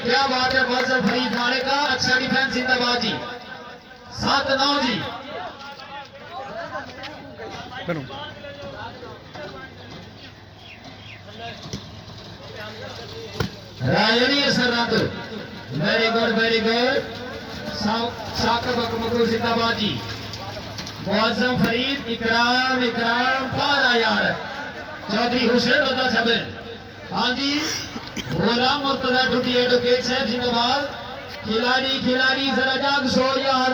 क्या बात है फौजल फरीद माने का अच्छा डिफेंस जिंदाबाद जी 7-9 जी राजनी सरहद वेरी गुड साकब अकमकुल जिंदाबाद जी मुअज्जम फरीद इकराम पारा यार चौधरी हुसैन रजा छबे हाँ जी गुलाम मुर्तजा टूटी एडवोकेट साहब जिंदाबाद खिलाड़ी जरा जाग सो यार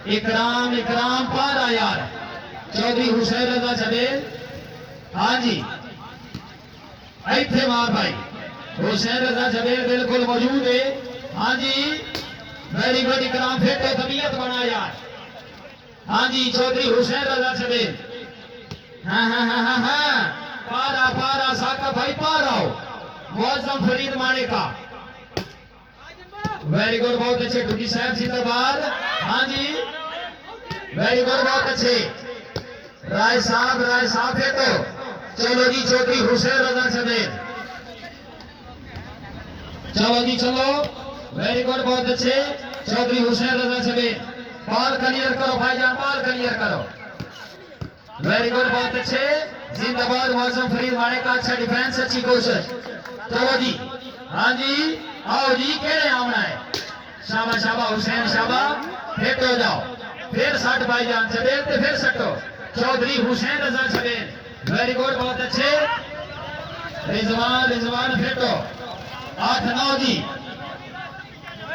इकराम पारा यार चौधरी हुसैन रजा छबे हाँ जी ऐथे मार भाई हुसैन रजा छबे बिल्कुल मौजूद है हाँ जी वेरी गुड इकराम फिर तो तबीयत बना यार हाँ जी चौधरी हुसैन रजा छबे हाँ पारा साका भाई पारा मुअज्जम फरीद माने का वेरी गुड बहुत अच्छे टुकी साहब जिंदाबाद हाँ जी वेरी गुड बहुत अच्छे राय साहब है तो चलो जी चौधरी हुसैन रजा छबे चलो जी चलो वेरी गुड बहुत अच्छे चौधरी हुसैन रजा छबे बॉल क्लियर करो भाईजान बॉल क्लियर करो वेरी गुड बहुत अच्छे जिंदाबाद मुअज्जम फरीद माने का अच्छा डिफेंस अच्छी कोशिश चलो जी हाँ जी आओ जी केड़े आमना है शाबा हुसैन शाबा फिट हो जाओ फिर सट भाईजान छबेल ते फिर सटो चौधरी हुसैन रजा छबेल वेरी गुड बहुत अच्छे रिजवान फिट हो 8-9 जी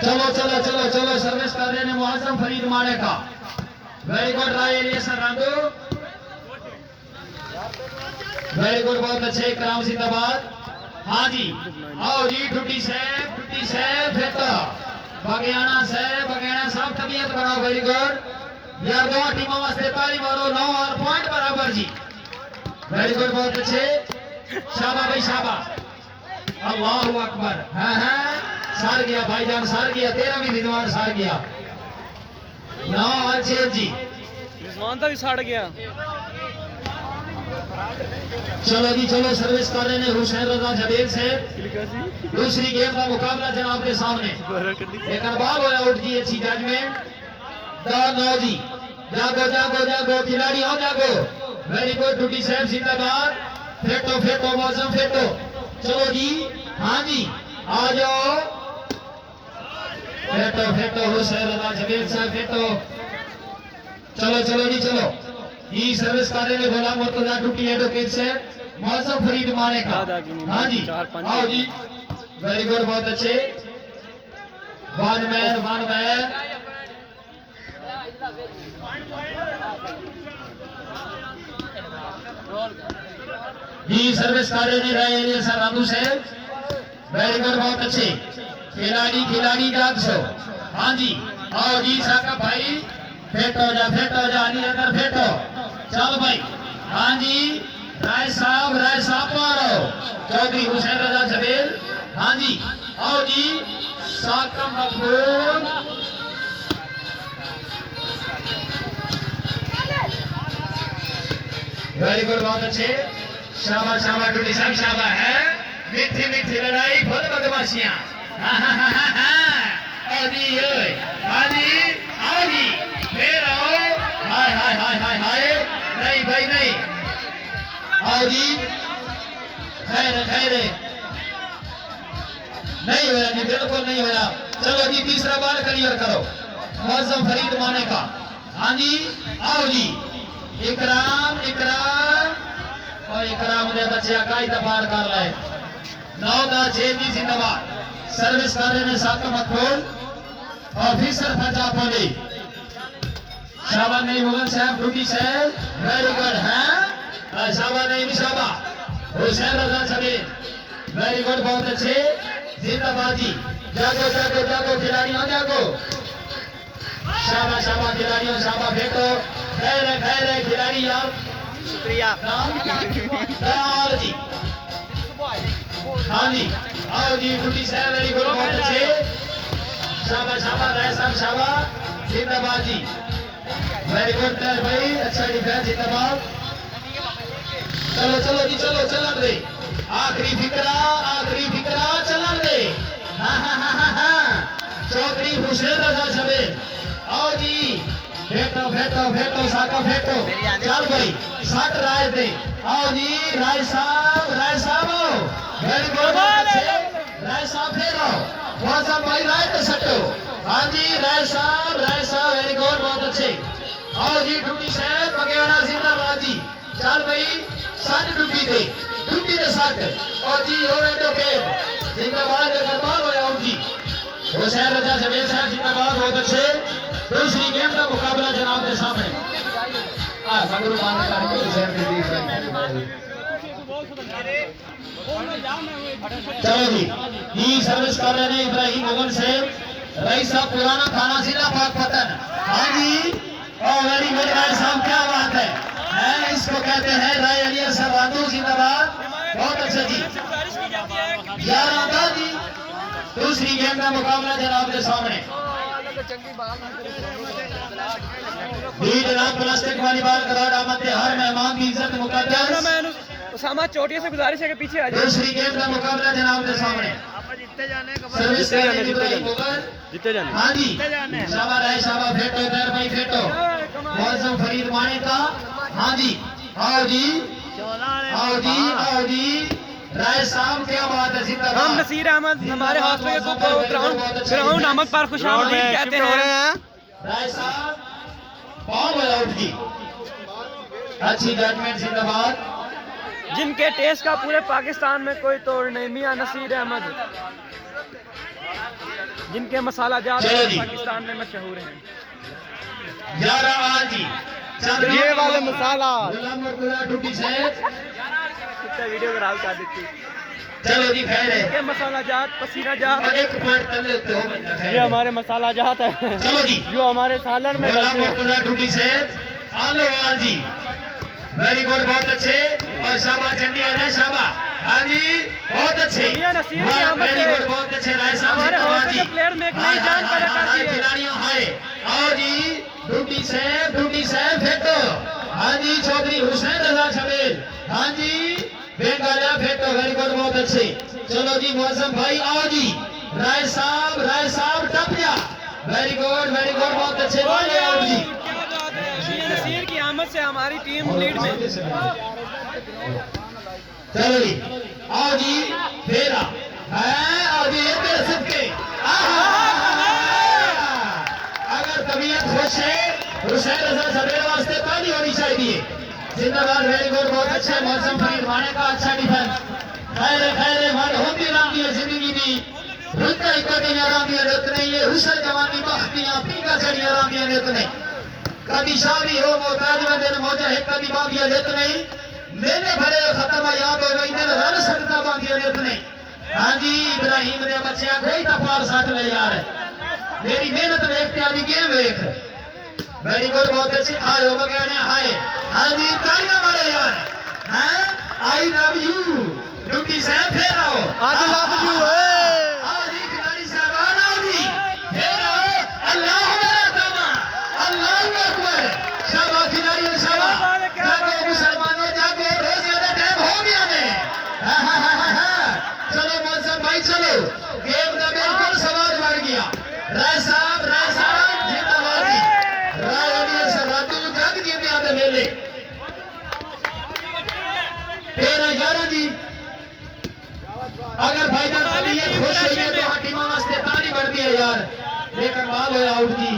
चलो सर्विस कर रहे हैं मुअज्जम फरीद माने का वेरी गुड राय एलियसन रांदू वेरी गुड बहुत अच्छे इकराम जिंदाबाद हाँ जी आओ जी टूटी साहब फिर बगैना साहब तबीयत बनाओ वेरी गुड यार दो टीमों वास्ते ताली मारो 9 और पॉइंट बराबर जी वेरी गुड बहुत अच्छे शाबा भाई शाबा अल्लाहु अकबर हाँ सार गया भाईजान सार गया तेरा भी रिजवान सार गया 9 और 6 जी रिजवान तो भी साड़ गया चलो सर्विस कर रहे हैं हुसैन रजा जबेल से दूसरी गेम का मुकाबला जनाब के सामने एक बॉल हो आउट की अच्छी जजमेंट 9 जी जागो खिलाड़ी हो जागो वेरी गुड टूटी साहब जिंदाबाद फेटो मौसम फेटो चलो जी हाँ जी आ जाओ फेटो हुसैन रजा जबेल साहब फेटो चलो जी चलो ये सर्विस कर रहे हैं गुलाम मुर्तजा टूटी एडवोकेट से मुअज्जम फरीद माने का हाँ जी आओ जी वेरी गुड बहुत अच्छे वन मैन ये सर्विस कर रहे हैं रामू से वेरी गुड बहुत अच्छे खिलाड़ी जाग सो हाँ जी आओ जी साका भाई फेटो जा नहीं अंदर फेटो चल भाई हाँ जी राय साहब मारो चौधरी हुसैन रजा जबेल हाँ जी आओ जी साकम मकबूल वेरी गुड बहुत अच्छे शाबा टूटी साहब शाबा है मीठी लड़ाई फुल बदमाशियां आओ जी फिर आओ हाय नहीं भाई नहीं आओ जी खैर नहीं होया जी बिल्कुल नहीं होया चलो जी तीसरा बार क्लियर करो मुअज्जम फरीद माने का हाँ जी आओ जी इकराम ने बच्चे का इतफार कर रहे 9-6 जी जिंदाबाद सर्विस कर रहे हैं साकम मकबूल ऑफिसर फजा पोली शाबा नहीं मुगल साहब ड्यूटी साहब वेरी गुड है शाबा नहीं शाबा हुसैन रजा छबील वेरी गुड बहुत अच्छे जिंदाबाद जी जागो खिलाड़ियों जागो शाबा खिलाड़ियों शाबा फेंको खैर खिलाड़ी यार शुक्रिया जी हाँ जी आओ जी ड्यूटी साहब वेरी गुड बहुत अच्छे शाबा जिंदाबाद जी वेरी गुड भाई अच्छा डिफेंस जिंदाबाद चलो जी चलो चलन रे आखिरी फिकरा चलन रे चौधरी हुसैन रजा शबीर आओ जी फेंटो फेंटो फेंटो साका फेंटो चल भाई 60 राय दे आओ जी राय साहब वेरी गुड राय साहब फेरो मौसम भाई राय तो सटो हाँ जी राय साहब वेरी गुड बहुत अच्छे आओ जी ड्यूटी साहब बगेवाड़ा जिंदाबाद जी चल भाई 60 ड्यूटी दे 60 और जी ओवेंडो के जिंदाबाद गरबाल हो आओ जी हुसैन रजा शबीर साहब जिंदाबाद बहुत अच्छे दूसरी गेम का मुकाबला जनाब के सामने संगरू मान करके हुसैन के बीच चलो जी सर्विस कर रहे हैं इब्राहिम मोगन से रईस साहब पुराना थाना जिला पाकपतन हाँ जी वेरी गुड राय साहब क्या बात है इसको कहते हैं राय अली सरवादू जिंदाबाद बहुत अच्छा जी यार जी दूसरी गेम का मुकाबला जनाब के सामने जनाब प्लास्टिक वाली बाल करार आमद हर मेहमान की इज्जत मुकद्दस उसामा चोटिया से गुजारिश है कि पीछे आ जाए दूसरी गेम का मुकाबला जनाब के सामने सर्विस जीते जाने हाँ जी शाबाश है शाबाश फेंटो पैर भाई फेंटो मौसम फरीद माने का हाँ जी आओ जी राय साहब क्या बात है जिंदाबाद हम नसीर अहमद हमारे हौसले को ग्राउंड नमक पर खुशामदीद कहते हैं राय साहब बॉल आउट की अच्छी जजमेंट जिंदाबाद जिनके टेस्ट का पूरे पाकिस्तान में कोई तोड़ नहीं मियां नसीर अहमद जिनके मसाला जात पाकिस्तान में मशहूर हैं 11 जी ये वाले मसाला ड्यूटी से वीडियो खराब कर देती चलो जी खैर है के मसाला जात पसीना जात एक पॉइंट कर लेते हो ये हमारे मसाला जात है चलो जी जो हमारे सालन में ड्यूटी से आलोवाल जी वेरी गुड बहुत अच्छे और शाबाश चंडिया है शाबाश हाँ जी बहुत अच्छे वेरी गुड बहुत अच्छे राय साहब हमारे हौसले के प्लेयर में एक नई जान पैदा करती है खिलाड़ियों है और जी ड्यूटी से फेंटो हाँ जी चौधरी हुसैन रजा शबीर हाँ जी बेंगालिया फेंटो वेरी गुड बहुत अच्छे चलो जी मौसम भाई आओ जी राय साहब टप जा वेरी गुड बहुत अच्छे वाले आओ जी नसीर की आमद से हमारी टीम लीड में चलो जी आओ जी फेरा है आओ जी ये तेरे सबके अगर तबीयत खुश है हुसैन रजा शबीर वास्ते ताली होनी चाहिए जिंदाबाद वेरी गुड बहुत अच्छा मौसम फरीद माने का अच्छा डिफेंस खैर माने होती राम की जिंदगी दी रुका इकड़ी आराम दिया देते नहीं ये हुसैन जवानी बख्तियां पीका चढ़ी आराम दिया देते नहीं कभी शादी हो मोहताज में दिन मौजा है कभी बांधिया लेते नहीं मेरे भरे खत्म याद हो गई दिन रन सकता बांधिया लेते नहीं हाँ जी इब्राहिम ने बच्चे कोई तफार साथ ले यार मेरी मेहनत देख के आदि गेम देख वेरी गुड बहुत अच्छे आए हो गए हाय हाँ जी तालियां मारे यार हाँ आई लव यू ड्यूटी से फिर आओ आई लव यू आओ जी खिलाड़ी साहब आओ जी फिर आओ अल्लाह अल्लाह अकबर शाबाश खिलाड़ियों शाबाश जागो मुसलमानों जागो रोजे का टाइम हो गया है चलो मौसम भाई चलो गेम का बिल्कुल सवाल बढ़ गया राय साहब जिंदाबाद राय अली सरवादू जग जीते आते मेले 13-11 जी अगर भाईजान तबीयत खुश है तो हकीमा वास्ते ताली बढ़ दिया यार लेकिन बाल हो आउट जी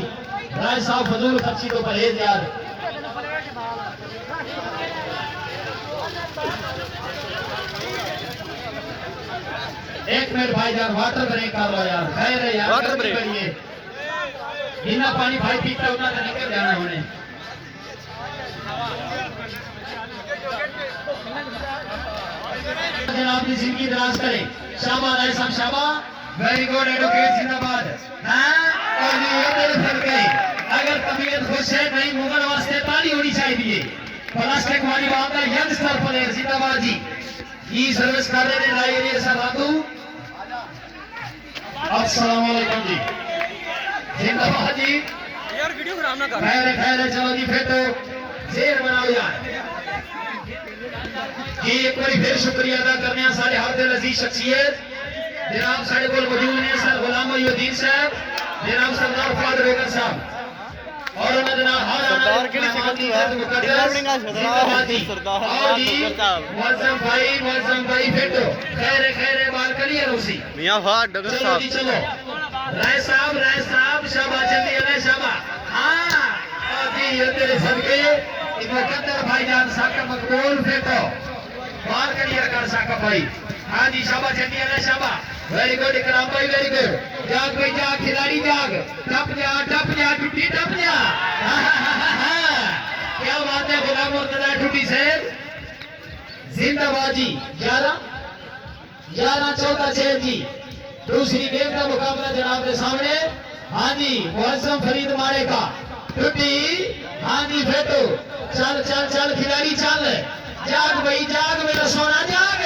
राय साहब फजूल खर्ची को परहेज यार एक मिनट भाईजान वाटर ब्रेक कर लो यार खैर है यार वाटर ब्रेक करिए जितना पानी भाई पीता उतना तो निकल जाना होने जनाब की जिंदगी दराज करे शाबाश राय साहब शाबाश वेरी गुड एडवोकेट जिंदाबाद और ये तेरे फिर गए अगर तबीयत खुश है नहीं मुगल वास्ते ताली होनी चाहिए प्लास्टिक वाली बात है यंगस्टर प्लेयर जिंदाबाद जी ये सर्विस कर रहे हैं राय अली सरवादू अस्सलाम वालेकुम जी जिंदाबाद जी यार वीडियो खराब ना कर खैर चलो जी फिर तो शेर बनाओ यार ये एक बार फिर शुक्रिया अदा करने सारे हर दिल अजीज शख्सियत जनाब साढ़े को मौजूद ने सर गुलाम मोहद्दीन साहब जनाब सरदार फवाद बेगर साहब और उन्होंने सरदार की शक्ल तो है डिजर्विंग है सरदार मौसम भाई फेटो खैर बाल कलियर उसी मियां फवाद डगर चलो साहब जी चलो राय साहब शाबाश जल्दी है शाबाश हां अभी ये तेरे सदके इधर कद्दर भाईजान साका मकबूल फेटो बाल क्लियर कर साका भाई हां जी शाबाश जल्दी है शाबाश वेरी गुड इकराम भाई वेरी गुड जाग भाई जाग खिलाड़ी जाग टप जा टुट्टी टप जा क्या बात है गुलाम मुर्तजा टुट्टी से जिंदाबाद जी 11-14-6 जी दूसरी गेम का मुकाबला जनाब के सामने हाँ जी मौसम फरीद मारे का टुट्टी हाँ जी फेटो चल खिलाड़ी चल जाग भाई जाग मेरा सोना जाग